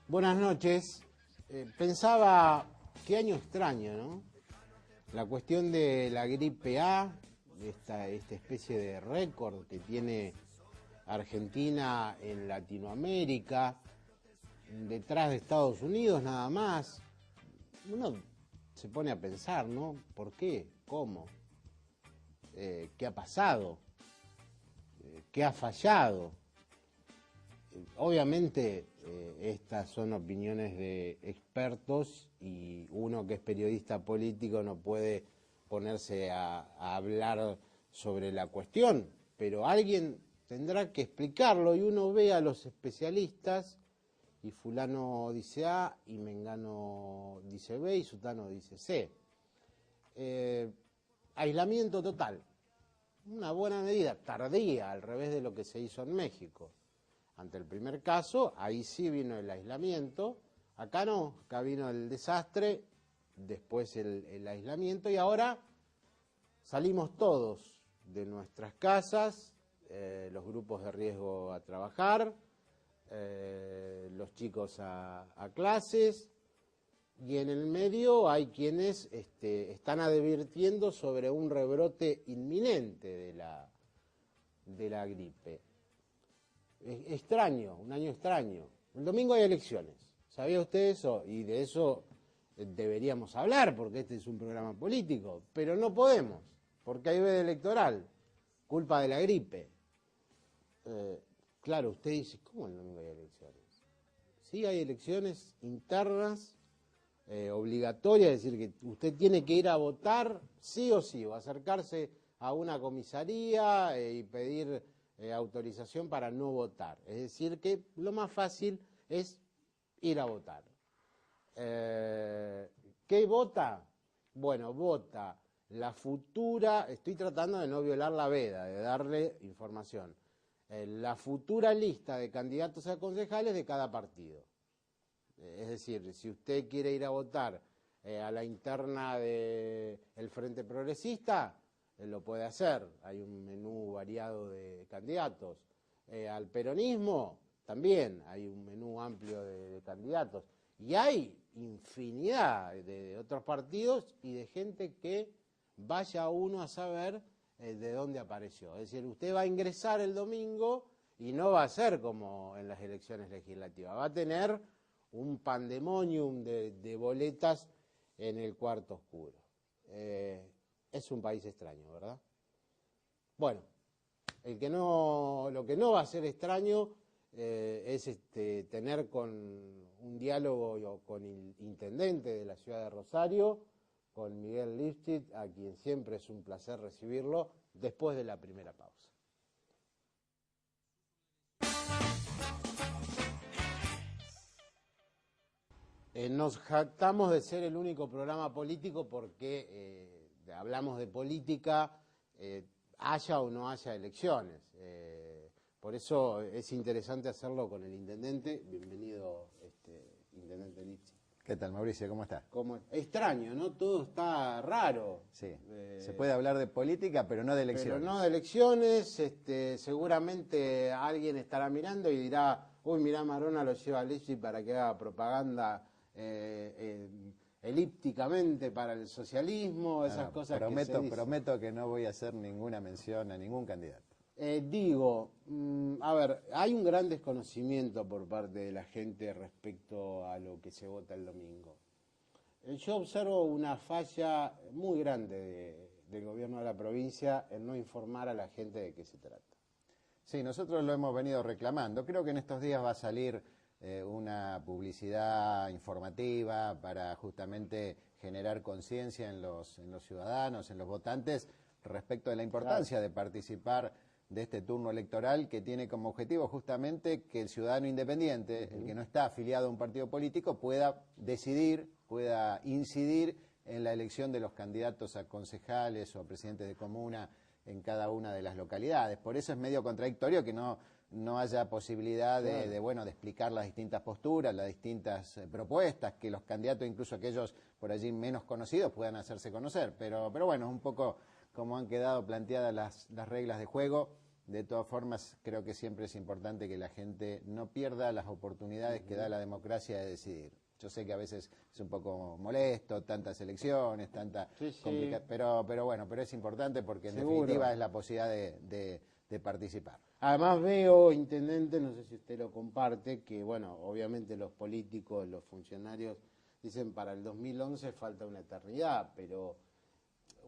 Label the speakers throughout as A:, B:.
A: Buenas noches. Pensaba, qué año extraño, ¿no? La cuestión de la gripe A, esta especie de récord que tiene Argentina en Latinoamérica, detrás de Estados Unidos nada más. Uno se pone a pensar, ¿no? ¿Por qué? ¿Cómo? ¿Qué ha pasado? ¿Qué ha fallado? Obviamente estas son opiniones de expertos y uno que es periodista político no puede ponerse a hablar sobre la cuestión, pero alguien tendrá que explicarlo y uno ve a los especialistas y fulano dice A y mengano dice B y sutano dice C. Aislamiento total, una buena medida, tardía, al revés de lo que se hizo en México. Ante el primer caso, ahí sí vino el aislamiento, acá no, acá vino el desastre, después el aislamiento y ahora salimos todos de nuestras casas, los grupos de riesgo a trabajar, los chicos a clases y en el medio hay quienes están advirtiendo sobre un rebrote inminente de la gripe. Extraño, un año extraño. El domingo hay elecciones. ¿Sabía usted eso? Y de eso deberíamos hablar, porque este es un programa político. Pero no podemos, porque hay veda electoral, culpa de la gripe. Claro, usted dice, ¿cómo el domingo hay elecciones? Sí, hay elecciones internas, obligatorias, es decir, que usted tiene que ir a votar sí o sí, o acercarse a una comisaría y pedir autorización para no votar. Es decir, que lo más fácil es ir a votar. ¿Qué vota? Bueno, vota la futura, estoy tratando de no violar la veda, de darle información, la futura lista de candidatos a concejales de cada partido. Es decir, si usted quiere ir a votar a la interna del Frente Progresista, lo puede hacer, hay un menú variado de candidatos. Al peronismo también hay un menú amplio de candidatos. Y hay infinidad de otros partidos y de gente que vaya uno a saber de dónde apareció. Es decir, usted va a ingresar el domingo y no va a ser como en las elecciones legislativas, va a tener un pandemonium de boletas en el cuarto oscuro. Es un país extraño, ¿verdad? Bueno, lo que no va a ser extraño es tener un diálogo con el intendente de la ciudad de Rosario, con Miguel Lifchit, a quien siempre es un placer recibirlo, después de la primera pausa. Nos jactamos de ser el único programa político porque hablamos de política, haya o no haya elecciones. Por eso es interesante hacerlo con el intendente. Bienvenido, intendente Lipsi.
B: ¿Qué tal, Mauricio? ¿Cómo está?
A: Extraño, ¿no? Todo está raro.
B: Sí, se puede hablar de política, pero no de elecciones.
A: Pero no de elecciones, seguramente alguien estará mirando y dirá, uy, mirá, Marona lo lleva a Lipsi para que haga propaganda elípticamente para el socialismo, esas cosas que se dicen.
B: Prometo que no voy a hacer ninguna mención a ningún candidato.
A: A ver, hay un gran desconocimiento por parte de la gente respecto a lo que se vota el domingo. Yo observo una falla muy grande del gobierno de la provincia en no informar a la gente de qué se trata.
B: Sí, nosotros lo hemos venido reclamando. Creo que en estos días va a salir una publicidad informativa para justamente generar conciencia en los ciudadanos, en los votantes, respecto de la importancia de participar de este turno electoral que tiene como objetivo justamente que el ciudadano independiente, el que no está afiliado a un partido político, pueda decidir, pueda incidir en la elección de los candidatos a concejales o a presidentes de comuna en cada una de las localidades. Por eso es medio contradictorio que no haya posibilidad de explicar las distintas posturas, las distintas propuestas, que los candidatos, incluso aquellos por allí menos conocidos, puedan hacerse conocer. Pero bueno, es un poco como han quedado planteadas las reglas de juego. De todas formas, creo que siempre es importante que la gente no pierda las oportunidades que da la democracia de decidir. Yo sé que a veces es un poco molesto, tantas elecciones, tanta complicación, pero bueno, pero es importante porque en definitiva es la posibilidad de participar.
A: Además veo, intendente, no sé si usted lo comparte, que bueno, obviamente los políticos, los funcionarios dicen para el 2011 falta una eternidad, pero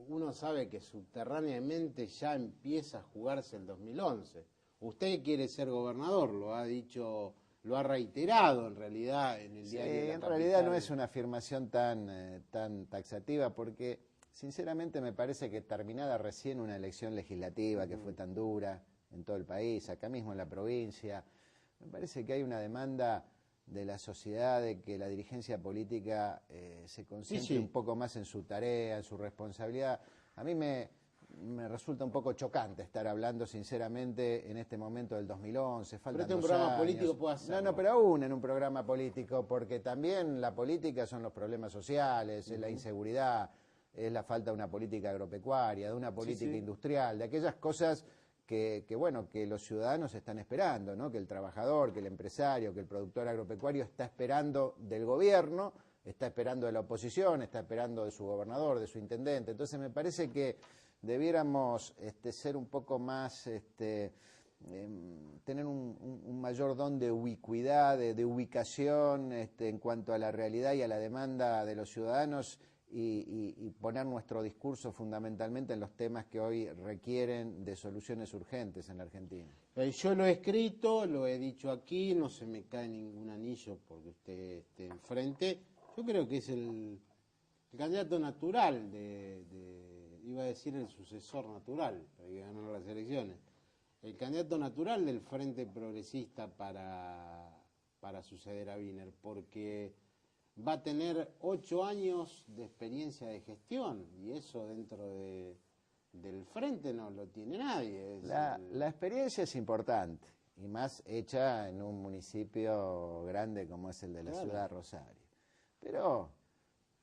A: uno sabe que subterráneamente ya empieza a jugarse el 2011. Usted quiere ser gobernador, lo ha dicho, lo ha reiterado en realidad en el diario de la
B: en
A: capital.
B: realidad no es una afirmación tan taxativa porque sinceramente me parece que terminada recién una elección legislativa que fue tan dura en todo el país, acá mismo en la provincia, me parece que hay una demanda de la sociedad de que la dirigencia política se concentre un poco más en su tarea, en su responsabilidad. A mí me resulta un poco chocante estar hablando sinceramente en este momento del 2011. Faltan
A: pero un programa político puede hacerlo.
B: No, pero aún en un programa político, porque también la política son los problemas sociales, es la inseguridad, es la falta de una política agropecuaria, de una política industrial, de aquellas cosas que los ciudadanos están esperando, ¿no? Que el trabajador, que el empresario, que el productor agropecuario está esperando del gobierno, está esperando de la oposición, está esperando de su gobernador, de su intendente. Entonces me parece que debiéramos ser un poco más, tener un mayor don de ubicuidad, de ubicación en cuanto a la realidad y a la demanda de los ciudadanos y poner nuestro discurso fundamentalmente en los temas que hoy requieren de soluciones urgentes en la Argentina.
A: Yo lo he escrito, lo he dicho aquí, no se me cae ningún anillo porque usted esté enfrente. Yo creo que es el candidato natural iba a decir el sucesor natural, para que ganar las elecciones, el candidato natural del Frente Progresista para suceder a Wiener, porque va a tener 8 años de experiencia de gestión y eso dentro del Frente no lo tiene nadie.
B: La experiencia es importante y más hecha en un municipio grande como es el de la ciudad de Rosario. Pero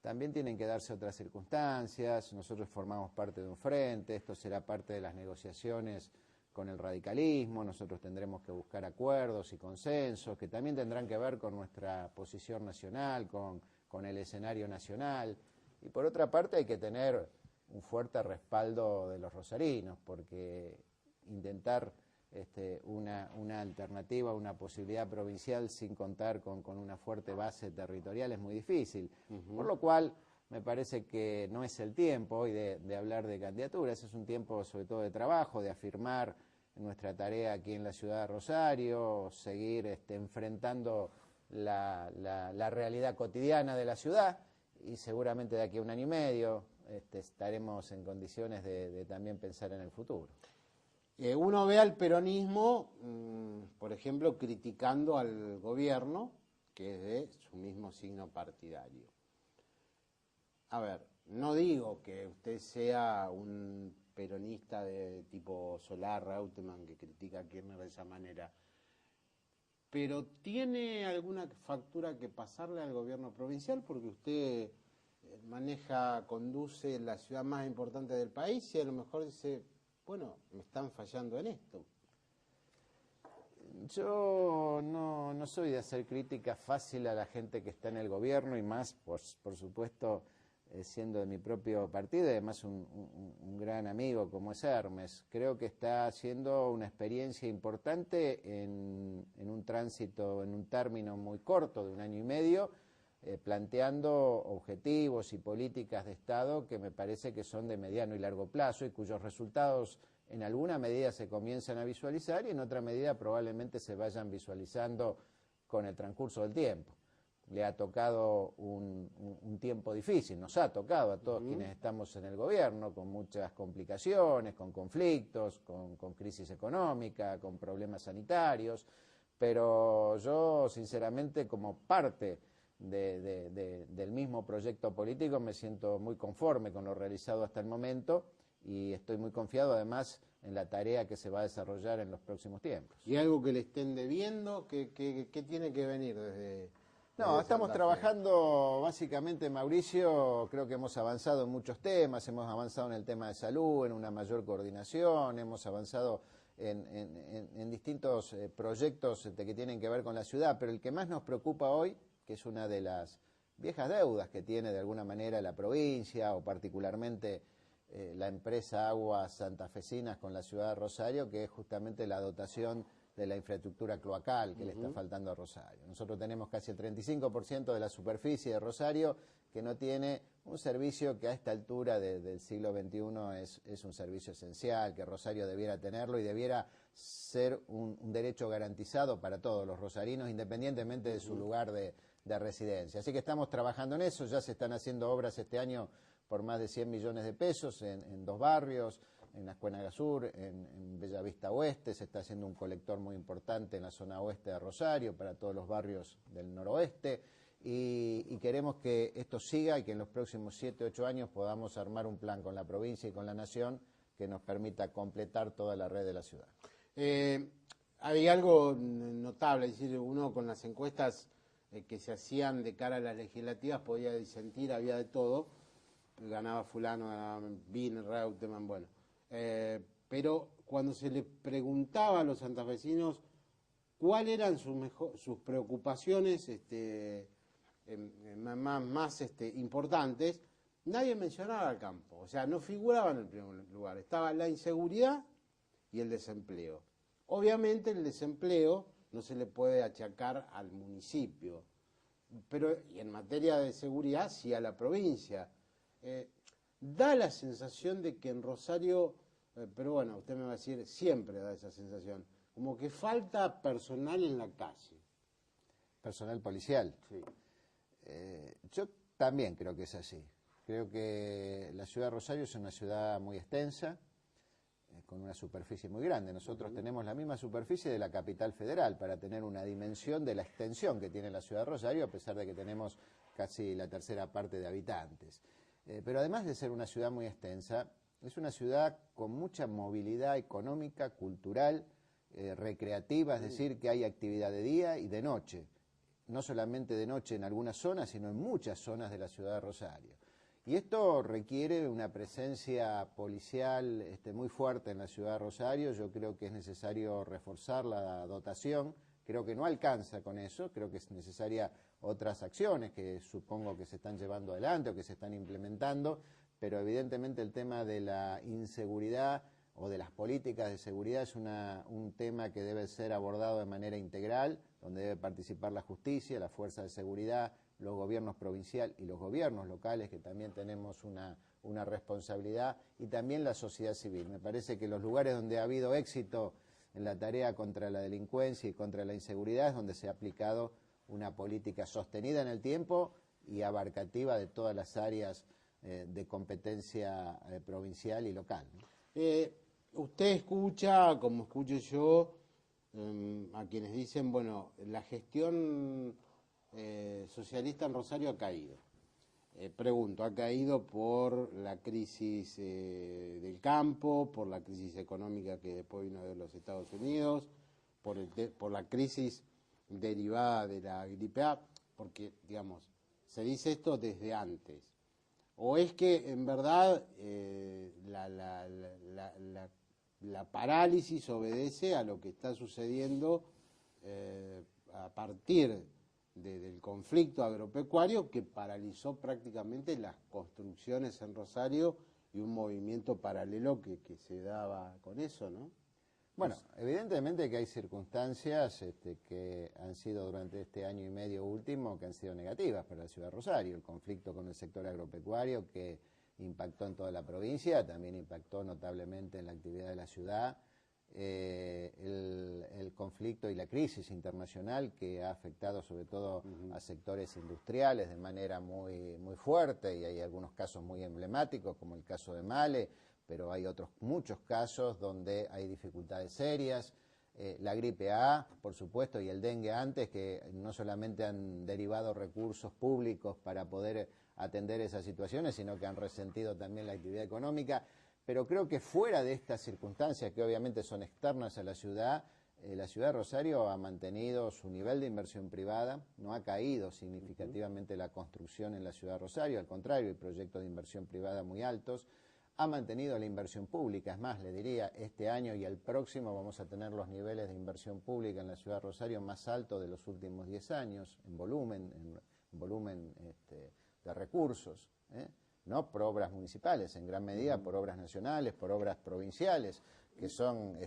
B: también tienen que darse otras circunstancias, nosotros formamos parte de un frente, esto será parte de las negociaciones con el radicalismo, nosotros tendremos que buscar acuerdos y consensos que también tendrán que ver con nuestra posición nacional, con el escenario nacional. Y por otra parte hay que tener un fuerte respaldo de los rosarinos, porque intentar una alternativa, una posibilidad provincial sin contar con una fuerte base territorial es muy difícil. Por lo cual me parece que no es el tiempo hoy de hablar de candidaturas, es un tiempo sobre todo de trabajo, de afirmar nuestra tarea aquí en la ciudad de Rosario, seguir enfrentando la realidad cotidiana de la ciudad y seguramente de aquí a 1 año y medio estaremos en condiciones de también pensar en el futuro.
A: Uno ve al peronismo, por ejemplo, criticando al gobierno, que es de su mismo signo partidario. A ver, no digo que usted sea un peronista de tipo Solar, Reutemann, que critica a Kirchner de esa manera, pero ¿tiene alguna factura que pasarle al gobierno provincial? Porque usted conduce la ciudad más importante del país y a lo mejor dice, bueno, me están fallando en esto.
B: Yo no soy de hacer crítica fácil a la gente que está en el gobierno y más, por supuesto, siendo de mi propio partido y además un gran amigo como es Hermes. Creo que está haciendo una experiencia importante en un tránsito, en un término muy corto de 1 año y medio, planteando objetivos y políticas de Estado que me parece que son de mediano y largo plazo y cuyos resultados en alguna medida se comienzan a visualizar y en otra medida probablemente se vayan visualizando con el transcurso del tiempo. Le ha tocado un tiempo difícil, nos ha tocado a todos quienes estamos en el gobierno, con muchas complicaciones, con conflictos, con crisis económica, con problemas sanitarios, pero yo sinceramente como parte del mismo proyecto político me siento muy conforme con lo realizado hasta el momento y estoy muy confiado además en la tarea que se va a desarrollar en los próximos tiempos.
A: ¿Y algo que le estén debiendo? ¿Qué tiene que venir desde...?
B: No, estamos trabajando básicamente, Mauricio, creo que hemos avanzado en muchos temas, hemos avanzado en el tema de salud, en una mayor coordinación, hemos avanzado en distintos proyectos que tienen que ver con la ciudad, pero el que más nos preocupa hoy, que es una de las viejas deudas que tiene de alguna manera la provincia o particularmente la empresa Aguas Santafesinas con la ciudad de Rosario, que es justamente la dotación de la infraestructura cloacal que le está faltando a Rosario. Nosotros tenemos casi el 35% de la superficie de Rosario que no tiene un servicio que a esta altura del siglo XXI es un servicio esencial, que Rosario debiera tenerlo y debiera ser un derecho garantizado para todos los rosarinos, independientemente de su lugar de residencia. Así que estamos trabajando en eso, ya se están haciendo obras este año por más de 100 millones de pesos en 2 barrios, en la Ascuénaga Sur, en Bellavista Oeste, se está haciendo un colector muy importante en la zona oeste de Rosario para todos los barrios del noroeste y queremos que esto siga y que en los próximos 7, 8 años podamos armar un plan con la provincia y con la nación que nos permita completar toda la red de la ciudad.
A: Hay algo notable, es decir, uno con las encuestas que se hacían de cara a las legislativas podía disentir, había de todo, ganaba fulano, ganaba Bin, Reutemann, bueno. Pero cuando se le preguntaba a los santafesinos cuáles eran sus preocupaciones más importantes, nadie mencionaba el campo, o sea, no figuraba en el primer lugar, estaba la inseguridad y el desempleo. Obviamente el desempleo no se le puede achacar al municipio, pero y en materia de seguridad sí a la provincia. Da la sensación de que en Rosario, pero bueno, usted me va a decir, siempre da esa sensación, como que falta personal en la calle.
B: Personal policial.
A: Sí.
B: Yo también creo que es así. Creo que la ciudad de Rosario es una ciudad muy extensa, con una superficie muy grande. Nosotros tenemos la misma superficie de la capital federal para tener una dimensión de la extensión que tiene la ciudad de Rosario, a pesar de que tenemos casi la tercera parte de habitantes. Pero además de ser una ciudad muy extensa, es una ciudad con mucha movilidad económica, cultural, recreativa, es decir, que hay actividad de día y de noche. No solamente de noche en algunas zonas, sino en muchas zonas de la ciudad de Rosario. Y esto requiere una presencia policial muy fuerte en la ciudad de Rosario. Yo creo que es necesario reforzar la dotación. Creo que no alcanza con eso, creo que es necesaria otras acciones que supongo que se están llevando adelante o que se están implementando, pero evidentemente el tema de la inseguridad o de las políticas de seguridad es un tema que debe ser abordado de manera integral, donde debe participar la justicia, la fuerza de seguridad, los gobiernos provinciales y los gobiernos locales, que también tenemos una responsabilidad, y también la sociedad civil. Me parece que los lugares donde ha habido éxito en la tarea contra la delincuencia y contra la inseguridad es donde se ha aplicado una política sostenida en el tiempo y abarcativa de todas las áreas de competencia provincial y local.
A: Usted escucha, como escucho yo, a quienes dicen, bueno, la gestión socialista en Rosario ha caído. Pregunto, ¿ha caído por la crisis del campo, por la crisis económica que después vino de los Estados Unidos, por la crisis derivada de la gripe A? Porque, digamos, se dice esto desde antes. ¿O es que en verdad la parálisis obedece a lo que está sucediendo a partir del conflicto agropecuario que paralizó prácticamente las construcciones en Rosario y un movimiento paralelo que se daba con eso, ¿no?
B: Bueno, evidentemente que hay circunstancias que han sido durante este año y medio último que han sido negativas para la ciudad de Rosario. El conflicto con el sector agropecuario que impactó en toda la provincia, también impactó notablemente en la actividad de la ciudad. El conflicto y la crisis internacional que ha afectado sobre todo a sectores industriales de manera muy fuerte, y hay algunos casos muy emblemáticos como el caso de Mahle, pero hay otros muchos casos donde hay dificultades serias. La gripe A, por supuesto, y el dengue antes, que no solamente han derivado recursos públicos para poder atender esas situaciones, sino que han resentido también la actividad económica. Pero creo que fuera de estas circunstancias, que obviamente son externas a la ciudad de Rosario ha mantenido su nivel de inversión privada, no ha caído significativamente la construcción en la ciudad de Rosario, al contrario, hay proyectos de inversión privada muy altos. ha mantenido la inversión pública. Es más, le diría, este año y el próximo vamos a tener los niveles de inversión pública en la ciudad de Rosario más altos de los últimos 10 años, en volumen, de recursos, no por obras municipales, en gran medida por obras nacionales, por obras provinciales, que son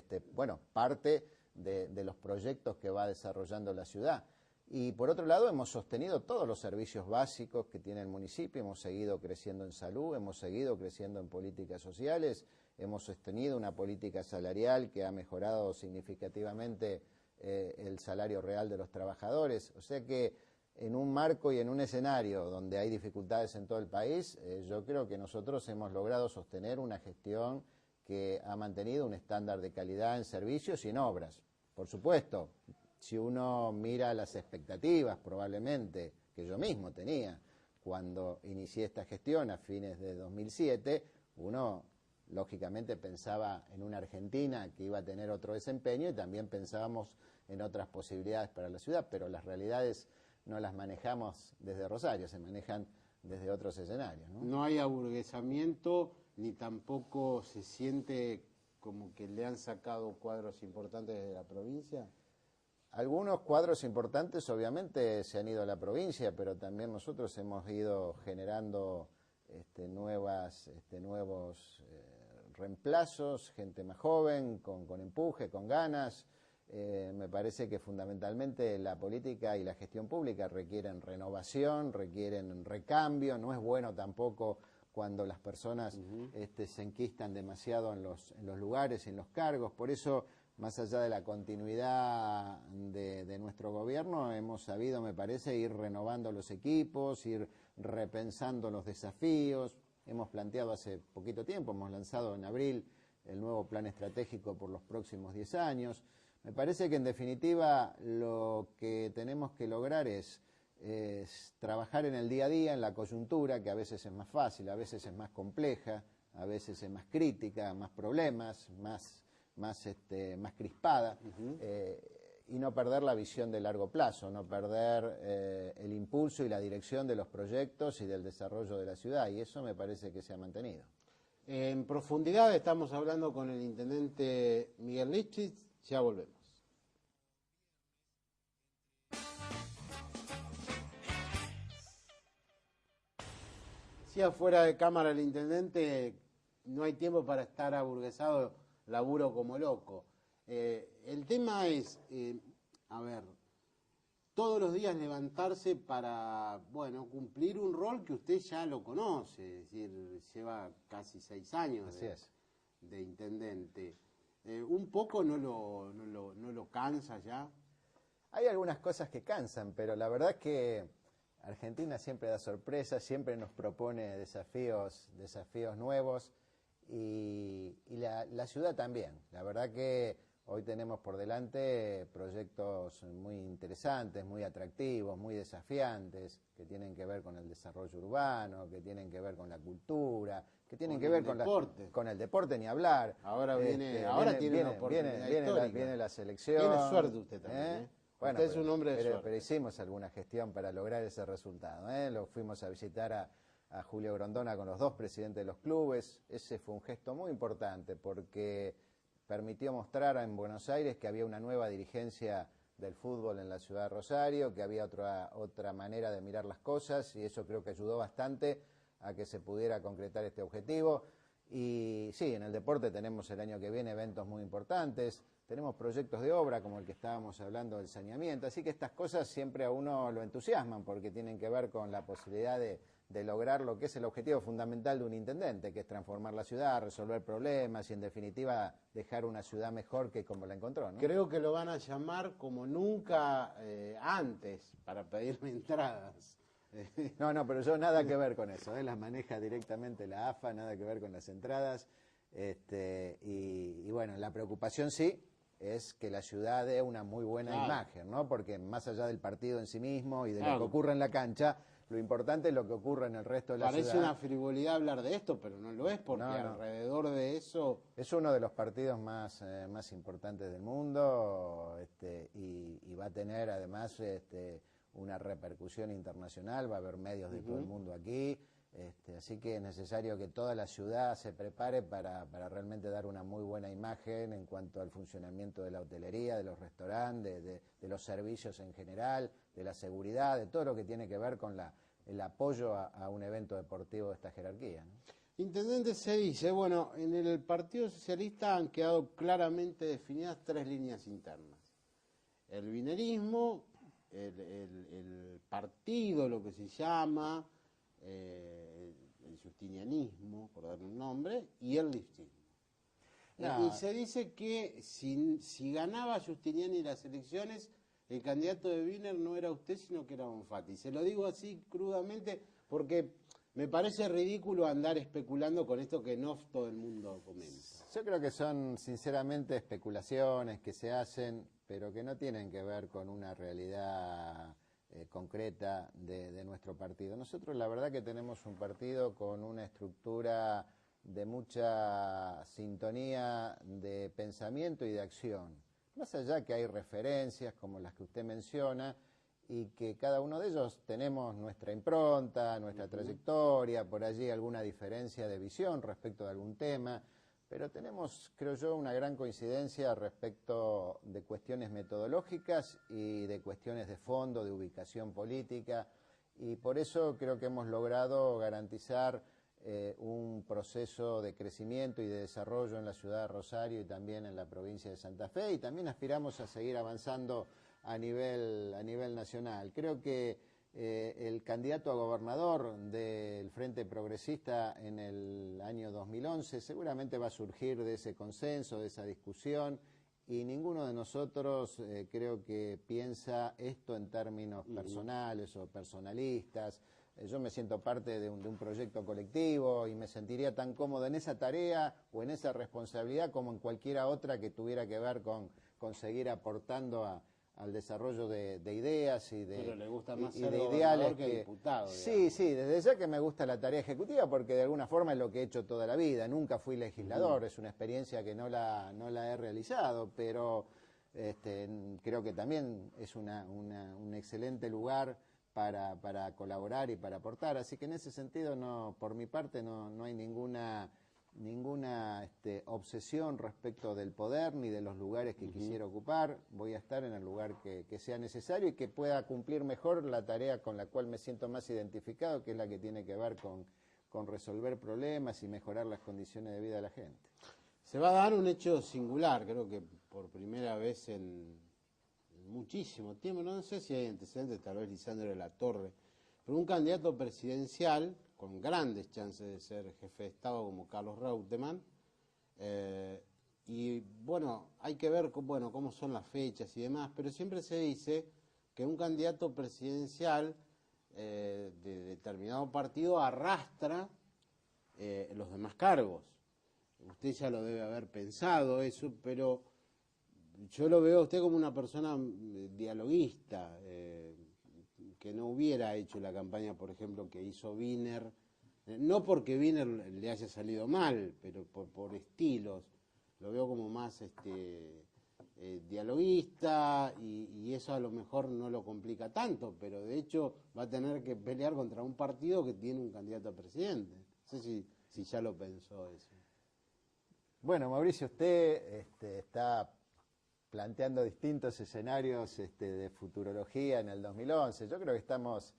B: parte de los proyectos que va desarrollando la ciudad. Y por otro lado hemos sostenido todos los servicios básicos que tiene el municipio, hemos seguido creciendo en salud, hemos seguido creciendo en políticas sociales, hemos sostenido una política salarial que ha mejorado significativamente el salario real de los trabajadores. O sea que en un marco y en un escenario donde hay dificultades en todo el país, yo creo que nosotros hemos logrado sostener una gestión que ha mantenido un estándar de calidad en servicios y en obras. Por supuesto, si uno mira las expectativas probablemente que yo mismo tenía cuando inicié esta gestión a fines de 2007, uno lógicamente pensaba en una Argentina que iba a tener otro desempeño y también pensábamos en otras posibilidades para la ciudad, pero las realidades no las manejamos desde Rosario, se manejan desde otros escenarios, ¿no?
A: No hay aburguesamiento ni tampoco se siente como que le han sacado cuadros importantes de la provincia.
B: Algunos cuadros importantes obviamente se han ido a la provincia, pero también nosotros hemos ido generando nuevos reemplazos, gente más joven, con empuje, con ganas. Me parece que fundamentalmente la política y la gestión pública requieren renovación, requieren recambio. No es bueno tampoco cuando las personas se enquistan demasiado en los lugares y en los cargos. Por eso, más allá de la continuidad de nuestro gobierno, hemos sabido, me parece, ir renovando los equipos, ir repensando los desafíos. Hemos planteado hace poquito tiempo, hemos lanzado en abril el nuevo plan estratégico por los próximos 10 años. Me parece que en definitiva lo que tenemos que lograr es trabajar en el día a día, en la coyuntura, que a veces es más fácil, a veces es más compleja, a veces es más crítica, más problemas, más crispada, y no perder la visión de largo plazo, no perder el impulso y la dirección de los proyectos y del desarrollo de la ciudad, y eso me parece que se ha mantenido.
A: En profundidad estamos hablando con el intendente Miguel Lichitz, ya volvemos. Decía fuera de cámara el intendente, no hay tiempo para estar aburguesado, laburo como loco. El tema es, todos los días levantarse para, cumplir un rol que usted ya lo conoce, es decir, lleva casi 6 años de intendente. ¿Un poco no lo cansa ya?
B: Hay algunas cosas que cansan, pero la verdad es que Argentina siempre da sorpresas, siempre nos propone desafíos nuevos y la ciudad también. La verdad que hoy tenemos por delante proyectos muy interesantes, muy atractivos, muy desafiantes, que tienen que ver con el desarrollo urbano, que tienen que ver con la cultura, que tienen que ver con el deporte, ni hablar.
A: Ahora viene una oportunidad histórica.
B: Viene la selección.
A: Tiene suerte usted también,
B: Bueno,
A: usted es un hombre de suerte.
B: Pero hicimos alguna gestión para lograr ese resultado. Lo fuimos a visitar a Julio Grondona con los 2 presidentes de los clubes. Ese fue un gesto muy importante porque permitió mostrar en Buenos Aires que había una nueva dirigencia del fútbol en la ciudad de Rosario, que había otra manera de mirar las cosas, y eso creo que ayudó bastante a que se pudiera concretar este objetivo. Y sí, en el deporte tenemos el año que viene eventos muy importantes, tenemos proyectos de obra como el que estábamos hablando del saneamiento, así que estas cosas siempre a uno lo entusiasman porque tienen que ver con la posibilidad de lograr lo que es el objetivo fundamental de un intendente, que es transformar la ciudad, resolver problemas y en definitiva dejar una ciudad mejor que como la encontró, ¿no?
A: Creo que lo van a llamar como nunca antes para pedirme entradas.
B: No, pero yo nada que ver con eso, las maneja directamente la AFA, nada que ver con las entradas, y bueno, la preocupación sí es que la ciudad dé una muy buena imagen, ¿no? Porque más allá del partido en sí mismo y de lo que ocurre en la cancha, lo importante es lo que ocurre en el resto de la ciudad.
A: Parece una frivolidad hablar de esto, pero no lo es, porque alrededor de eso...
B: Es uno de los partidos más importantes del mundo, y va a tener además una repercusión internacional, va a haber medios de todo el mundo aquí, Así que es necesario que toda la ciudad se prepare para realmente dar una muy buena imagen en cuanto al funcionamiento de la hotelería, de los restaurantes, de los servicios en general, de la seguridad, de todo lo que tiene que ver con el apoyo a un evento deportivo de esta jerarquía, ¿no?
A: Intendente, se dice, bueno, en el Partido Socialista han quedado claramente definidas 3 líneas internas. El binerismo, el partido, lo que se llama, el justinianismo, por darle un nombre, y el listismo.
B: No.
A: Y se dice que si ganaba Giustiniani las elecciones, el candidato de Wiener no era usted, sino que era Bonfatti. Se lo digo así crudamente porque me parece ridículo andar especulando con esto que no todo el mundo comenta.
B: Yo creo que son sinceramente especulaciones que se hacen, pero que no tienen que ver con una realidad concreta de nuestro partido. Nosotros la verdad que tenemos un partido con una estructura de mucha sintonía de pensamiento y de acción. Más allá que hay referencias como las que usted menciona y que cada uno de ellos tenemos nuestra impronta, nuestra trayectoria, por allí alguna diferencia de visión respecto de algún tema, pero tenemos, creo yo, una gran coincidencia respecto de cuestiones metodológicas y de cuestiones de fondo, de ubicación política, y por eso creo que hemos logrado garantizar un proceso de crecimiento y de desarrollo en la ciudad de Rosario y también en la provincia de Santa Fe, y también aspiramos a seguir avanzando a nivel nacional. Creo que el candidato a gobernador del Frente Progresista en el año 2011 seguramente va a surgir de ese consenso, de esa discusión, y ninguno de nosotros creo que piensa esto en términos personales o personalistas. Yo me siento parte de un proyecto colectivo y me sentiría tan cómodo en esa tarea o en esa responsabilidad como en cualquiera otra que tuviera que ver con seguir aportando al desarrollo de ideas y de,
A: pero le gusta más
B: y
A: ser
B: de ideales
A: que diputado.
B: Sí, sí, desde ya que me gusta la tarea ejecutiva porque de alguna forma es lo que he hecho toda la vida. Nunca fui legislador, es una experiencia que no la he realizado, pero creo que también es un excelente lugar para colaborar y para aportar. Así que en ese sentido, no, por mi parte, no hay ninguna obsesión respecto del poder ni de los lugares que quisiera ocupar. Voy a estar en el lugar que sea necesario y que pueda cumplir mejor la tarea con la cual me siento más identificado, que es la que tiene que ver con resolver problemas y mejorar las condiciones de vida de la gente.
A: Se va a dar un hecho singular, creo que por primera vez en muchísimo tiempo, no sé si hay antecedentes, tal vez Lisandro de la Torre, pero un candidato presidencial con grandes chances de ser jefe de Estado como Carlos Reutemann, y bueno, hay que ver cómo son las fechas y demás, pero siempre se dice que un candidato presidencial de determinado partido arrastra los demás cargos. Usted ya lo debe haber pensado eso, pero yo lo veo a usted como una persona dialoguista, que no hubiera hecho la campaña, por ejemplo, que hizo Wiener, no porque Wiener le haya salido mal, pero por estilos. Lo veo como más dialoguista y eso a lo mejor no lo complica tanto, pero de hecho va a tener que pelear contra un partido que tiene un candidato a presidente. No sé si ya lo pensó eso.
B: Bueno, Mauricio, usted está planteando distintos escenarios de futurología en el 2011. Yo creo que estamos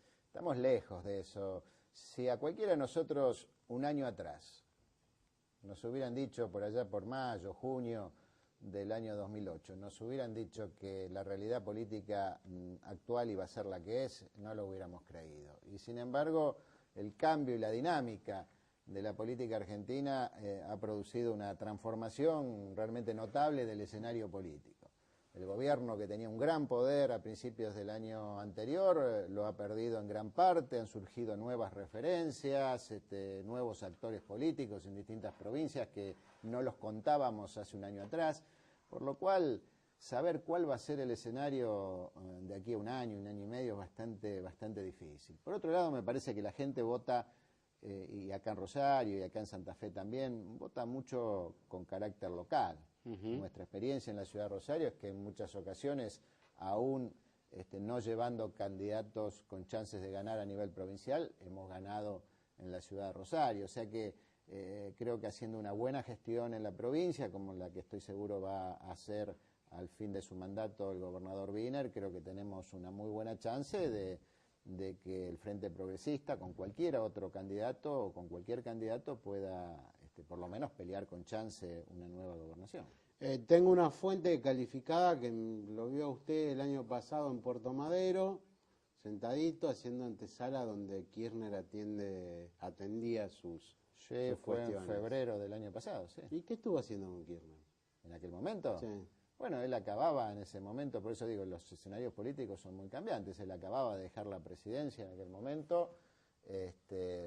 B: lejos de eso. Si a cualquiera de nosotros un año atrás nos hubieran dicho por allá por mayo, junio del año 2008, nos hubieran dicho que la realidad política actual iba a ser la que es, no lo hubiéramos creído. Y sin embargo, el cambio y la dinámica de la política argentina ha producido una transformación realmente notable del escenario político. El gobierno, que tenía un gran poder a principios del año anterior, lo ha perdido en gran parte, han surgido nuevas referencias, nuevos actores políticos en distintas provincias que no los contábamos hace un año atrás, por lo cual saber cuál va a ser el escenario de aquí a un año y medio es bastante difícil. Por otro lado, me parece que la gente vota, y acá en Rosario y acá en Santa Fe también, vota mucho con carácter local. Nuestra experiencia en la ciudad de Rosario es que en muchas ocasiones, aún no llevando candidatos con chances de ganar a nivel provincial, hemos ganado en la ciudad de Rosario. O sea que creo que haciendo una buena gestión en la provincia, como la que estoy seguro va a hacer al fin de su mandato el gobernador Wiener, creo que tenemos una muy buena chance de que el Frente Progresista, con cualquier otro candidato o con cualquier candidato, pueda por lo menos pelear con chance una nueva gobernación.
A: Tengo una fuente calificada que lo vio a usted el año pasado en Puerto Madero, sentadito, haciendo antesala donde Kirchner atendía sus
B: Sí, fue
A: cuestiones.
B: en febrero del año pasado, sí.
A: ¿Y qué estuvo haciendo con Kirchner?
B: ¿En aquel momento?
A: Sí.
B: Bueno, él acababa en ese momento, por eso digo, los escenarios políticos son muy cambiantes. Él acababa de dejar la presidencia en aquel momento,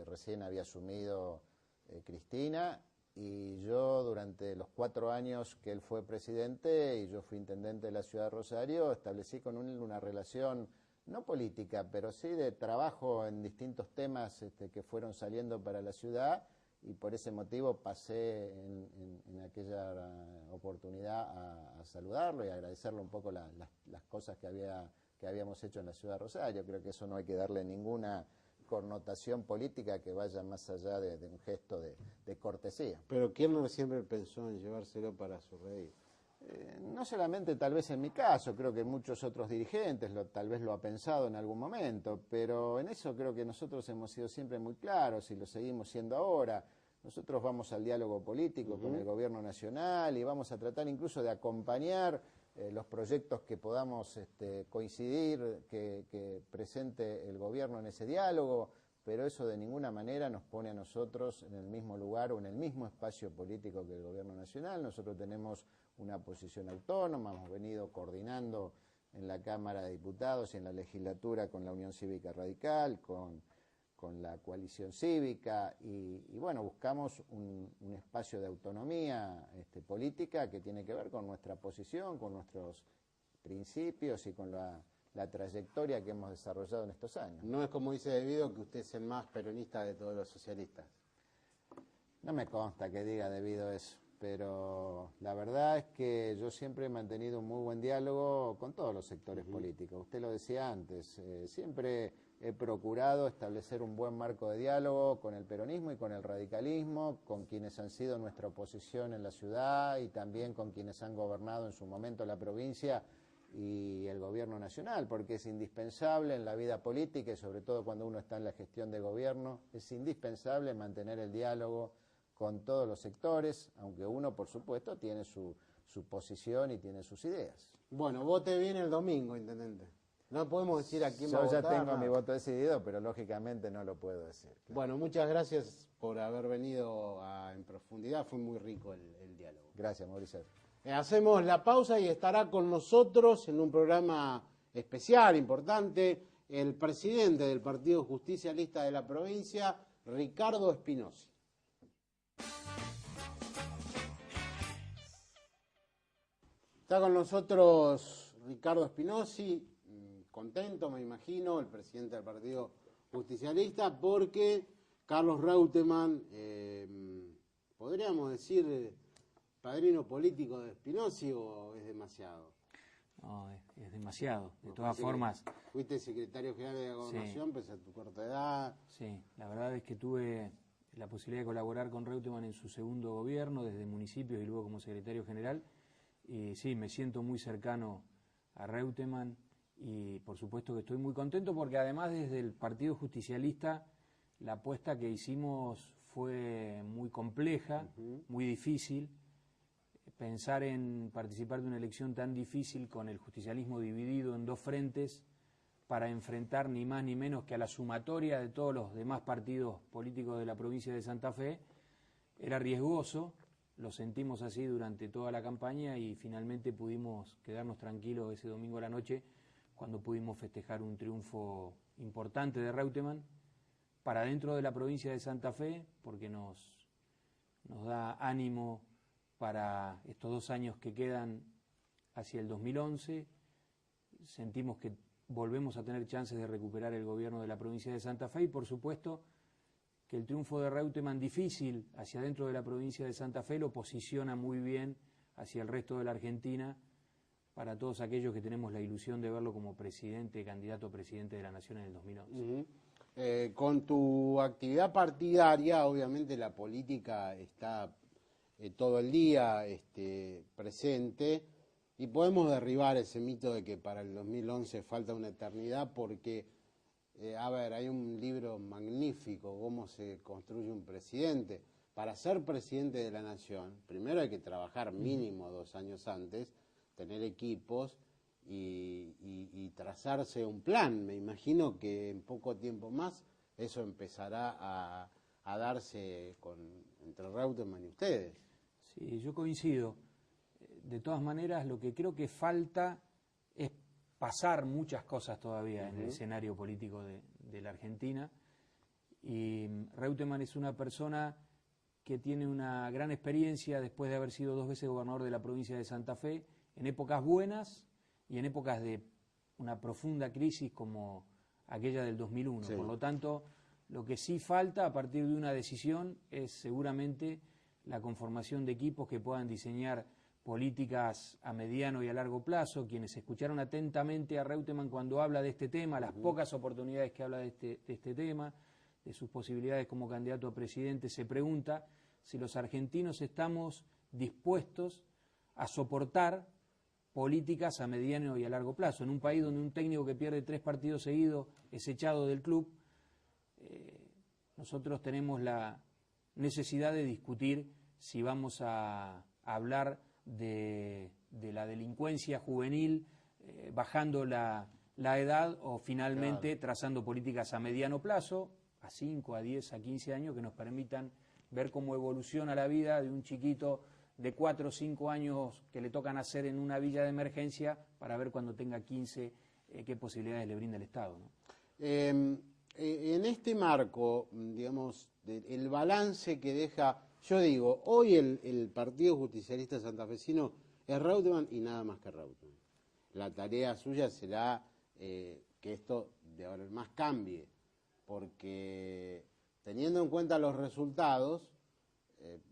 B: recién había asumido Cristina, y yo durante los 4 años que él fue presidente y yo fui intendente de la ciudad de Rosario, establecí con él una relación no política, pero sí de trabajo en distintos temas que fueron saliendo para la ciudad, y por ese motivo pasé en aquella oportunidad a saludarlo y a agradecerle un poco las cosas que habíamos hecho en la ciudad de Rosario. Creo que eso no hay que darle ninguna connotación política que vaya más allá de un gesto de cortesía.
A: Pero Kirchner siempre pensó en llevárselo para su rey.
B: No solamente tal vez en mi caso, creo que muchos otros dirigentes tal vez lo ha pensado en algún momento, pero en eso creo que nosotros hemos sido siempre muy claros y lo seguimos siendo ahora. Nosotros vamos al diálogo político con el gobierno nacional y vamos a tratar incluso de acompañar los proyectos que podamos coincidir, que presente el gobierno en ese diálogo, pero eso de ninguna manera nos pone a nosotros en el mismo lugar o en el mismo espacio político que el gobierno nacional. Nosotros tenemos una posición autónoma, hemos venido coordinando en la Cámara de Diputados y en la legislatura con la Unión Cívica Radical, con la coalición cívica, y bueno, buscamos un espacio de autonomía política que tiene que ver con nuestra posición, con nuestros principios y con la trayectoria que hemos desarrollado en estos años.
A: No es como dice Devido que usted es el más peronista de todos los socialistas.
B: No me consta que diga Devido eso, pero la verdad es que yo siempre he mantenido un muy buen diálogo con todos los sectores políticos. Usted lo decía antes, siempre he procurado establecer un buen marco de diálogo con el peronismo y con el radicalismo, con quienes han sido nuestra oposición en la ciudad y también con quienes han gobernado en su momento la provincia y el gobierno nacional, porque es indispensable en la vida política y sobre todo cuando uno está en la gestión de gobierno, es indispensable mantener el diálogo con todos los sectores, aunque uno, por supuesto, tiene su posición y tiene sus ideas.
A: Bueno, vote bien el domingo, intendente. No podemos decir a quién va a votar.
B: Yo ya tengo mi voto decidido, pero lógicamente no lo puedo decir. Claro.
A: Bueno, muchas gracias por haber venido en profundidad, fue muy rico el diálogo.
B: Gracias, Mauricio.
A: Hacemos la pausa y estará con nosotros en un programa especial, importante, el presidente del Partido Justicialista de la provincia, Ricardo Espinosi. Está con nosotros Ricardo Espinosi, contento me imagino, el presidente del Partido Justicialista, porque Carlos Reutemann, podríamos decir, padrino político de Espinosi, ¿o es demasiado?
C: No, es demasiado. De todas formas...
A: Fuiste secretario general de la Gobernación, pese a tu corta edad.
C: Sí, la verdad es que tuve la posibilidad de colaborar con Reutemann en su segundo gobierno, desde municipios y luego como secretario general. Y sí, me siento muy cercano a Reutemann y por supuesto que estoy muy contento porque además desde el Partido Justicialista la apuesta que hicimos fue muy compleja, muy difícil. Pensar en participar de una elección tan difícil con el justicialismo dividido en dos frentes para enfrentar ni más ni menos que a la sumatoria de todos los demás partidos políticos de la provincia de Santa Fe era riesgoso. Lo sentimos así durante toda la campaña y finalmente pudimos quedarnos tranquilos ese domingo a la noche cuando pudimos festejar un triunfo importante de Reutemann para dentro de la provincia de Santa Fe, porque nos da ánimo para estos 2 años que quedan hacia el 2011. Sentimos que volvemos a tener chances de recuperar el gobierno de la provincia de Santa Fe y por supuesto que el triunfo de Reutemann difícil hacia dentro de la provincia de Santa Fe lo posiciona muy bien hacia el resto de la Argentina para todos aquellos que tenemos la ilusión de verlo como presidente, candidato a presidente de la Nación en el 2011.
A: con tu actividad partidaria, obviamente la política está todo el día presente, y podemos derribar ese mito de que para el 2011 falta una eternidad, porque, a ver, hay un libro magnífico, Cómo se construye un presidente. Para ser presidente de la nación, primero hay que trabajar mínimo 2 años antes, tener equipos y trazarse un plan. Me imagino que en poco tiempo más eso empezará a darse entre Reutemann y ustedes.
C: Sí, yo coincido. De todas maneras, lo que creo que falta es pasar muchas cosas todavía en el escenario político de la Argentina. Y Reutemann es una persona que tiene una gran experiencia después de haber sido 2 veces gobernador de la provincia de Santa Fe, en épocas buenas y en épocas de una profunda crisis como aquella del 2001. Sí. Por lo tanto, lo que sí falta a partir de una decisión es seguramente la conformación de equipos que puedan diseñar políticas a mediano y a largo plazo. Quienes escucharon atentamente a Reutemann cuando habla de este tema, las pocas oportunidades que habla de este tema, de sus posibilidades como candidato a presidente, se pregunta si los argentinos estamos dispuestos a soportar políticas a mediano y a largo plazo. En un país donde un técnico que pierde 3 partidos seguidos es echado del club, nosotros tenemos la necesidad de discutir si vamos a hablar de la delincuencia juvenil, bajando la edad, o finalmente trazando políticas a mediano plazo, a 5, a 10, a 15 años, que nos permitan ver cómo evoluciona la vida de un chiquito de 4 o 5 años que le toca nacer en una villa de emergencia, para ver cuando tenga 15 qué posibilidades le brinda el Estado, ¿no?
A: En este marco, digamos, el balance que deja, yo digo, hoy el Partido Justicialista Santafesino es Reutemann y nada más que Reutemann. La tarea suya será que esto de ahora en más cambie, porque teniendo en cuenta los resultados,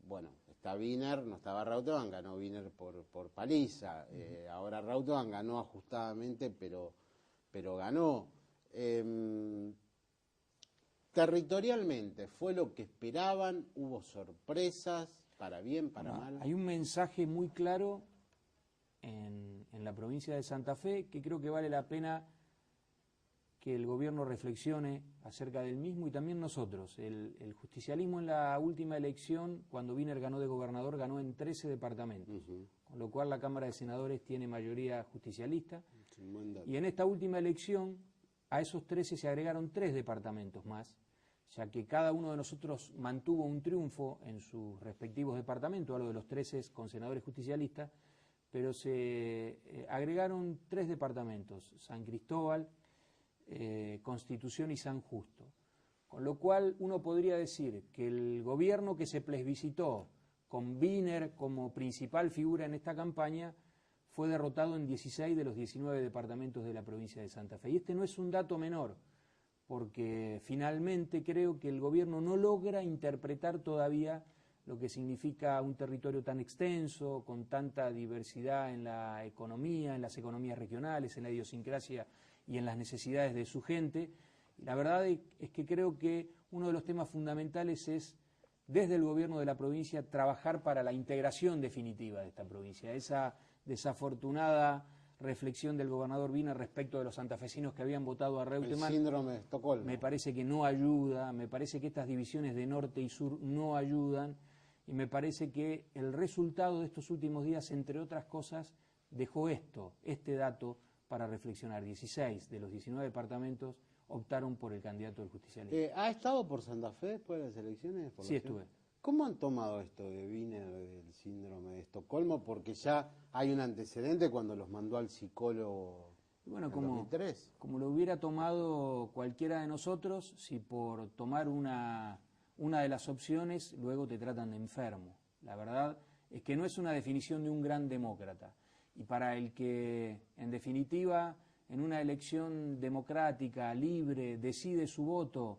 A: bueno, está Wiener, no estaba Reutemann, ganó Wiener por paliza, ahora Reutemann ganó ajustadamente, pero ganó. Territorialmente, ¿fue lo que esperaban? ¿Hubo sorpresas, para bien, para mal?
C: Hay un mensaje muy claro en la provincia de Santa Fe que creo que vale la pena que el gobierno reflexione acerca del mismo, y también nosotros. El justicialismo en la última elección, cuando Wiener ganó de gobernador, ganó en 13 departamentos, con lo cual la Cámara de Senadores tiene mayoría justicialista. Y en esta última elección, a esos 13 se agregaron 3 departamentos más, ya que cada uno de nosotros mantuvo un triunfo en sus respectivos departamentos, hablo de los 13 con senadores justicialistas, pero se agregaron 3 departamentos, San Cristóbal, Constitución y San Justo. Con lo cual uno podría decir que el gobierno que se plebiscitó con Wiener como principal figura en esta campaña fue derrotado en 16 de los 19 departamentos de la provincia de Santa Fe. Y este no es un dato menor, porque finalmente creo que el gobierno no logra interpretar todavía lo que significa un territorio tan extenso, con tanta diversidad en la economía, en las economías regionales, en la idiosincrasia y en las necesidades de su gente. Y la verdad es que creo que uno de los temas fundamentales es, desde el gobierno de la provincia, trabajar para la integración definitiva de esta provincia. Esa desafortunada reflexión del gobernador Wiener respecto de los santafesinos que habían votado a Reutemann,
A: el síndrome de Estocolmo,
C: me parece que no ayuda, me parece que estas divisiones de norte y sur no ayudan, y me parece que el resultado de estos últimos días, entre otras cosas, dejó este dato para reflexionar. 16 de los 19 departamentos optaron por el candidato del justicialismo.
A: ¿Ha estado por Santa Fe después de las elecciones?
C: Sí, estuve.
A: ¿Cómo han tomado esto de Wiener, del síndrome de Estocolmo? Porque ya hay un antecedente cuando los mandó al psicólogo en 2003.
C: Como lo hubiera tomado cualquiera de nosotros, si por tomar una de las opciones luego te tratan de enfermo. La verdad es que no es una definición de un gran demócrata. Y para el que, en definitiva, en una elección democrática, libre, decide su voto,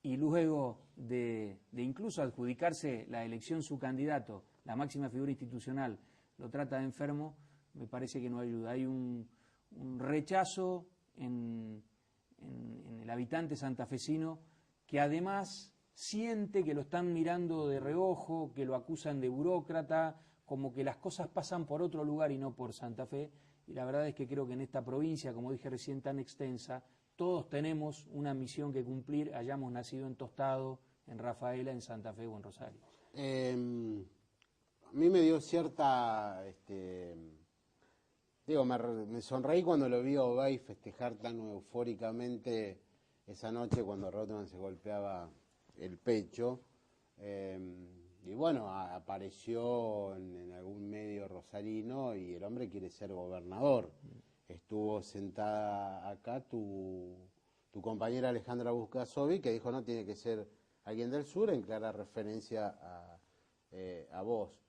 C: y luego de incluso adjudicarse la elección su candidato, la máxima figura institucional, lo trata de enfermo, me parece que no ayuda. Hay un rechazo en el habitante santafesino que además siente que lo están mirando de reojo, que lo acusan de burócrata, como que las cosas pasan por otro lugar y no por Santa Fe. Y la verdad es que creo que en esta provincia, como dije recién, tan extensa, todos tenemos una misión que cumplir, hayamos nacido en Tostado, en Rafaela, en Santa Fe o en Rosario.
A: A mí me dio cierta, me sonreí cuando lo vi a Obey festejar tan eufóricamente esa noche cuando Reutemann se golpeaba el pecho. Y bueno, apareció en algún medio rosarino y el hombre quiere ser gobernador. Estuvo sentada acá tu compañera Alejandra Buscasovi, que dijo no, tiene que ser alguien del sur, en clara referencia a vos.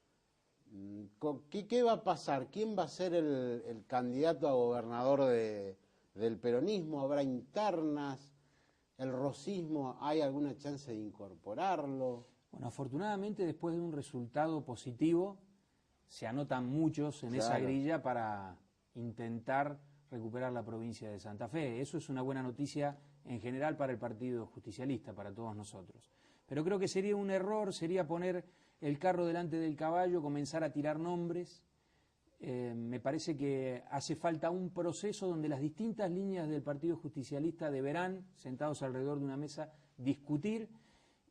A: ¿Qué va a pasar? ¿Quién va a ser el candidato a gobernador del peronismo? ¿Habrá internas? ¿El rosismo hay alguna chance de incorporarlo?
C: Bueno, afortunadamente después de un resultado positivo se anotan muchos en esa grilla para intentar recuperar la provincia de Santa Fe. Eso es una buena noticia en general para el Partido Justicialista, para todos nosotros. Pero creo que sería un error, sería poner el carro delante del caballo, comenzar a tirar nombres. Me parece que hace falta un proceso donde las distintas líneas del Partido Justicialista deberán, sentados alrededor de una mesa, discutir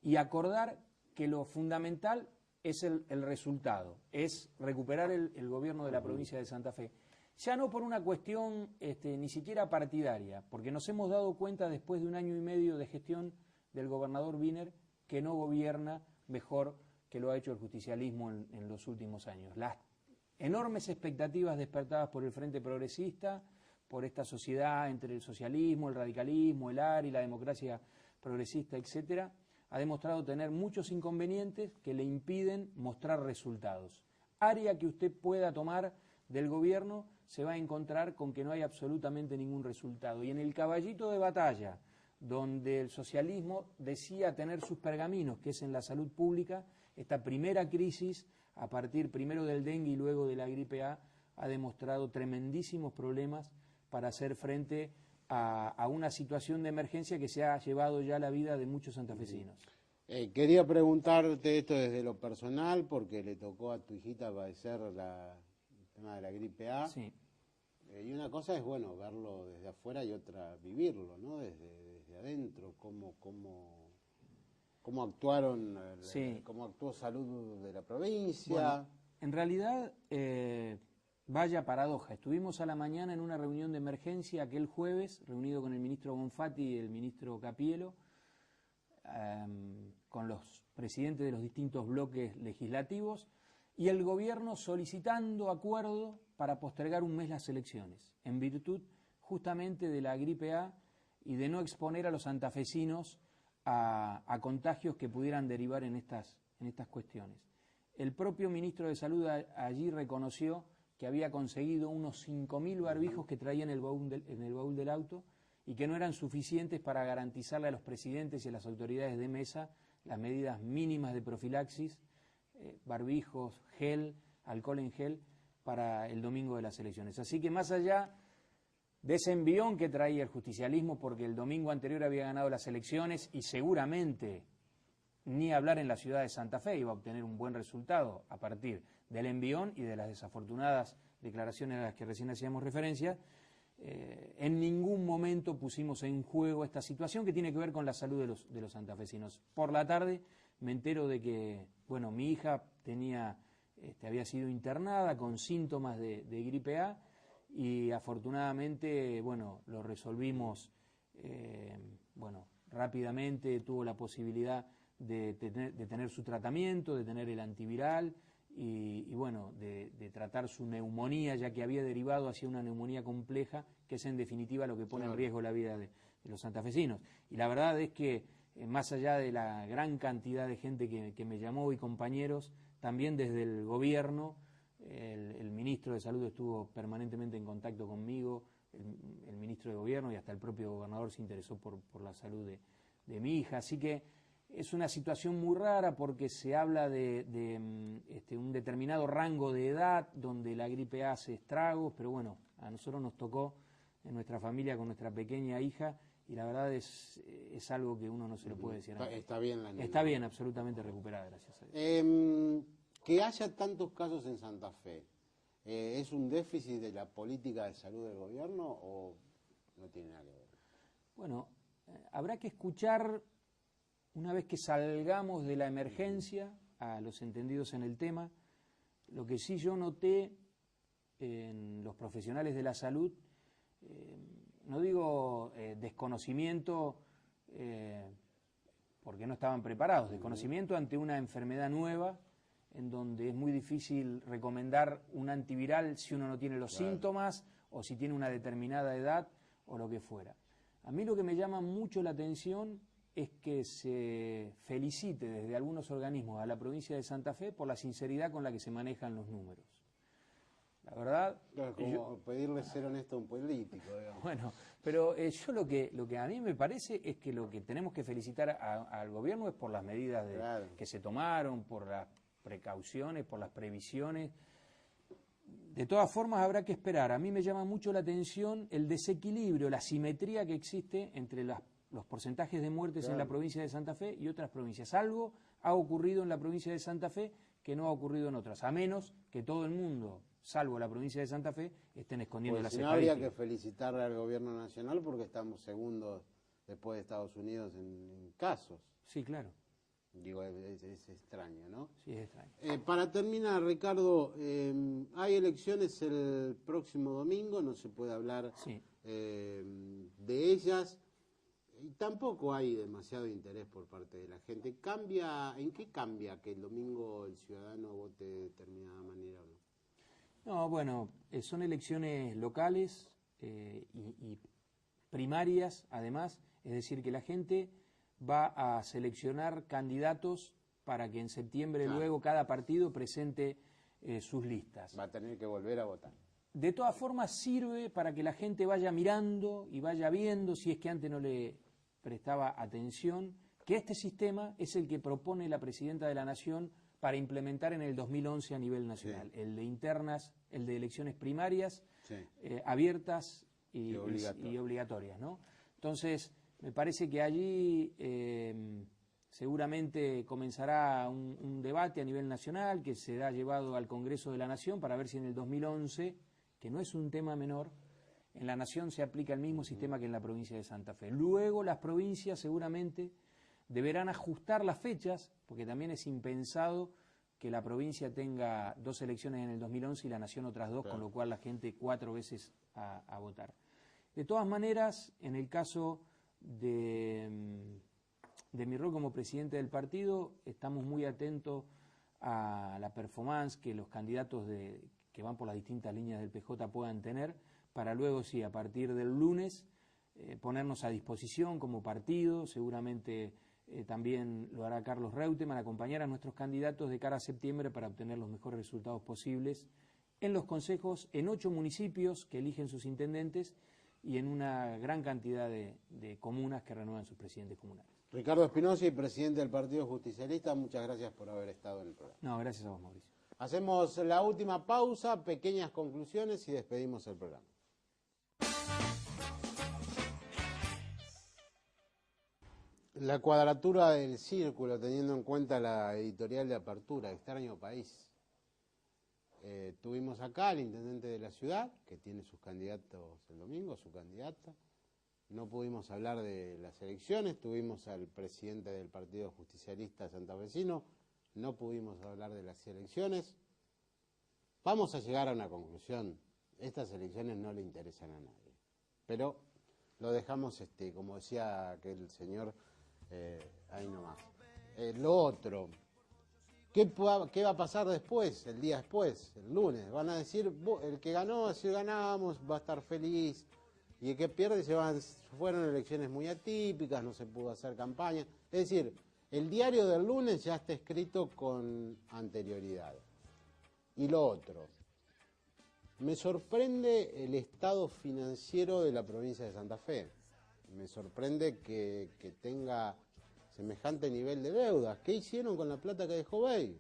C: y acordar que lo fundamental es el resultado, es recuperar el gobierno de la provincia de Santa Fe. Ya no por una cuestión ni siquiera partidaria, porque nos hemos dado cuenta después de 1 año y medio de gestión del gobernador Wiener que no gobierna mejor que lo ha hecho el justicialismo en los últimos años. Las enormes expectativas despertadas por el Frente Progresista, por esta sociedad entre el socialismo, el radicalismo, el ARI, la democracia progresista, etcétera, ha demostrado tener muchos inconvenientes que le impiden mostrar resultados. Área que usted pueda tomar del gobierno se va a encontrar con que no hay absolutamente ningún resultado. Y en el caballito de batalla, donde el socialismo decía tener sus pergaminos, que es en la salud pública, esta primera crisis, a partir primero del dengue y luego de la gripe A, ha demostrado tremendísimos problemas para hacer frente a una situación de emergencia que se ha llevado ya la vida de muchos santafesinos.
A: Quería preguntarte esto desde lo personal, porque le tocó a tu hijita padecer el tema de la gripe A.
C: Sí.
A: Y una cosa es, bueno, verlo desde afuera y otra vivirlo, ¿no? Desde adentro, cómo actuaron,
C: Sí.
A: cómo actuó Salud de la provincia.
C: Bueno, en realidad, vaya paradoja. Estuvimos a la mañana en una reunión de emergencia aquel jueves, reunido con el ministro Bonfatti y el ministro Capielo, con los presidentes de los distintos bloques legislativos, y el gobierno solicitando acuerdo para postergar 1 mes las elecciones, en virtud justamente de la gripe A y de no exponer a los santafesinos a contagios que pudieran derivar en estas cuestiones. El propio ministro de Salud allí reconoció que había conseguido unos 5.000 barbijos que traía en el baúl del auto y que no eran suficientes para garantizarle a los presidentes y a las autoridades de mesa las medidas mínimas de profilaxis, barbijos, gel, alcohol en gel, para el domingo de las elecciones. Así que más allá de ese envión que traía el justicialismo, porque el domingo anterior había ganado las elecciones y seguramente ni hablar en la ciudad de Santa Fe iba a obtener un buen resultado a partir del envión y de las desafortunadas declaraciones a las que recién hacíamos referencia, en ningún momento pusimos en juego esta situación que tiene que ver con la salud de los santafesinos. Por la tarde me entero de que, bueno, mi hija había sido internada con síntomas de gripe A y afortunadamente, bueno, lo resolvimos, rápidamente, tuvo la posibilidad de tener su tratamiento, de tener el antiviral y de tratar su neumonía, ya que había derivado hacia una neumonía compleja, que es en definitiva lo que pone en riesgo la vida de los santafesinos. Y la verdad es que, más allá de la gran cantidad de gente que me llamó y compañeros, también desde el gobierno, el ministro de Salud estuvo permanentemente en contacto conmigo, el ministro de Gobierno y hasta el propio gobernador se interesó por la salud de mi hija. Así que es una situación muy rara porque se habla de un determinado rango de edad donde la gripe hace estragos, pero bueno, a nosotros nos tocó en nuestra familia con nuestra pequeña hija y la verdad es algo que uno no se lo puede decir.
A: Está bien la niña.
C: Está bien, absolutamente recuperada, gracias a Dios.
A: Que haya tantos casos en Santa Fe, ¿es un déficit de la política de salud del gobierno o no tiene nada que ver?
C: Bueno, habrá que escuchar, una vez que salgamos de la emergencia, a los entendidos en el tema. Lo que sí yo noté en los profesionales de la salud, no digo desconocimiento porque no estaban preparados, desconocimiento ante una enfermedad nueva en donde es muy difícil recomendar un antiviral si uno no tiene los síntomas o si tiene una determinada edad o lo que fuera. A mí lo que me llama mucho la atención es que se felicite desde algunos organismos a la provincia de Santa Fe por la sinceridad con la que se manejan los números. La verdad...
A: Claro, como pedirle ser honesto a un político, digamos.
C: Bueno, pero yo lo que a mí me parece es que lo que tenemos que felicitar al gobierno es por las medidas que se tomaron, por las precauciones, por las previsiones. De todas formas habrá que esperar. A mí me llama mucho la atención el desequilibrio, la simetría que existe entre los porcentajes de muertes en la provincia de Santa Fe y otras provincias. Algo ha ocurrido en la provincia de Santa Fe que no ha ocurrido en otras, a menos que todo el mundo, salvo la provincia de Santa Fe, estén escondiendo las estadísticas.
A: Habría que felicitarle al gobierno nacional porque estamos segundos después de Estados Unidos en casos.
C: Sí, claro.
A: Digo, es extraño, ¿no?
C: Sí, es extraño.
A: Para terminar, Ricardo, hay elecciones el próximo domingo, no se puede hablar de ellas. Y tampoco hay demasiado interés por parte de la gente. ¿En qué cambia que el domingo el ciudadano vote de determinada manera o no?
C: No, bueno, son elecciones locales y primarias, además, es decir, que la gente va a seleccionar candidatos para que en septiembre luego cada partido presente sus listas.
A: Va a tener que volver a votar.
C: De todas formas sirve para que la gente vaya mirando y vaya viendo, si es que antes no le prestaba atención, que este sistema es el que propone la Presidenta de la Nación para implementar en el 2011 a nivel nacional. Sí. El de internas, el de elecciones primarias, abiertas y obligatorias, ¿no? Entonces, me parece que allí seguramente comenzará un debate a nivel nacional que será llevado al Congreso de la Nación para ver si en el 2011, que no es un tema menor, en la Nación se aplica el mismo sistema que en la provincia de Santa Fe. Luego las provincias seguramente deberán ajustar las fechas, porque también es impensado que la provincia tenga 2 elecciones en el 2011 y la Nación otras 2, con lo cual la gente 4 veces a votar. De todas maneras, en el caso de mi rol como presidente del partido, estamos muy atentos a la performance que los candidatos que van por las distintas líneas del PJ puedan tener, para luego, sí, a partir del lunes, ponernos a disposición como partido. Seguramente también lo hará Carlos Reutemann, acompañar a nuestros candidatos de cara a septiembre para obtener los mejores resultados posibles en los consejos, en 8 municipios que eligen sus intendentes y en una gran cantidad de comunas que renuevan sus presidentes comunales.
A: Ricardo Espinosa, presidente del Partido Justicialista, muchas gracias por haber estado en el programa.
C: No, gracias a vos, Mauricio.
A: Hacemos la última pausa, pequeñas conclusiones y despedimos el programa. La cuadratura del círculo, teniendo en cuenta la editorial de apertura, Extraño País. Tuvimos acá al intendente de la ciudad, que tiene sus candidatos el domingo, su candidata. No pudimos hablar de las elecciones, tuvimos al presidente del Partido Justicialista santafesino, no pudimos hablar de las elecciones. Vamos a llegar a una conclusión, estas elecciones no le interesan a nadie. Pero lo dejamos, como decía aquel señor, ahí nomás. Lo otro, ¿qué va a pasar después, el día después, el lunes? Van a decir, el que ganó, va a decir ganamos, va a estar feliz, y el que pierde fueron elecciones muy atípicas, no se pudo hacer campaña. Es decir, el diario del lunes ya está escrito con anterioridad. Y lo otro, me sorprende el estado financiero de la provincia de Santa Fe. Me sorprende que tenga semejante nivel de deudas. ¿Qué hicieron con la plata que dejó Bey?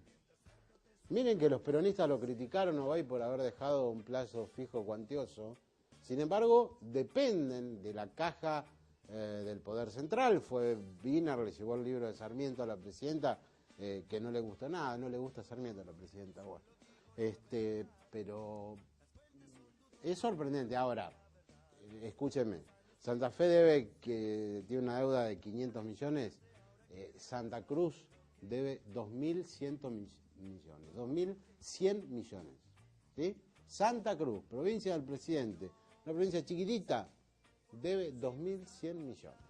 A: Miren que los peronistas lo criticaron a Bey por haber dejado un plazo fijo cuantioso. Sin embargo, dependen de la caja del Poder Central. Fue Wiener, le llevó el libro de Sarmiento a la presidenta, que no le gustó nada, no le gusta Sarmiento a la presidenta. Bueno, pero es sorprendente. Ahora, escúcheme, Santa Fe tiene una deuda de 500 millones, Santa Cruz debe 2.100 millones, 2.100 millones, ¿sí? Santa Cruz, provincia del presidente, una provincia chiquitita, debe 2.100 millones.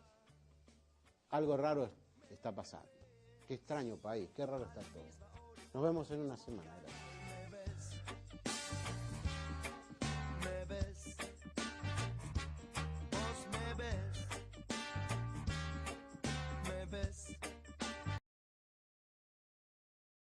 A: Algo raro está pasando. Qué extraño país, qué raro está todo. Nos vemos en una semana. Gracias.